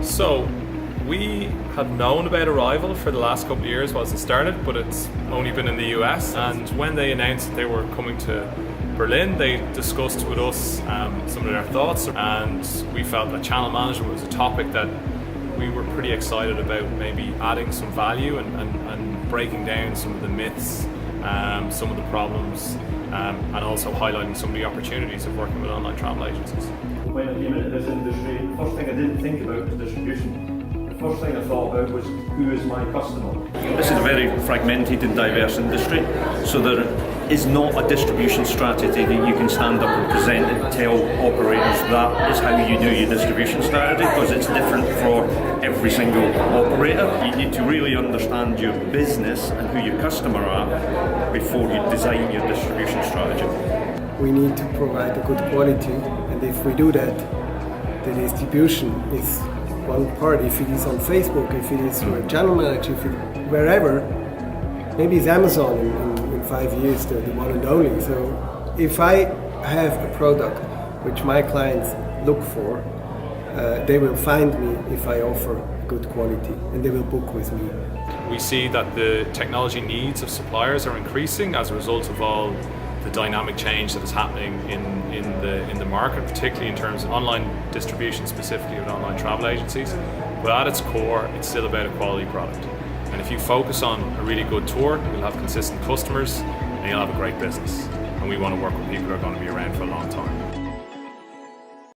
So we had known about Arival for the last couple of years whilst it started, but it's only been in the US. And when they announced that they were coming to Berlin, they discussed with us some of their thoughts, and we felt that channel management was a topic that we were pretty excited about maybe adding some value and breaking down some of the myths, some of the problems, and also highlighting some of the opportunities of working with online travel agencies. When I came into this industry, the first thing I didn't think about was distribution. The first thing I thought about was, who is my customer? This is a very fragmented and diverse industry, so there is not a distribution strategy that you can stand up and present and tell operators that is how you do your distribution strategy, because it's different for every single operator. You need to really understand your business and who your customer are before you design your distribution strategy. We need to provide a good quality, and if we do that, the distribution is one part. If it is on Facebook, if it is through a channel manager, if it, wherever, maybe it's Amazon in 5 years, the one and only. So if I have a product which my clients look for, they will find me if I offer good quality, and they will book with me. We see that the technology needs of suppliers are increasing as a result of all the dynamic change that is happening in the market, particularly in terms of online distribution, specifically with online travel agencies. But at its core, it's still about a quality product. And if you focus on a really good tour, you'll have consistent customers and you'll have a great business. And we want to work with people who are going to be around for a long time.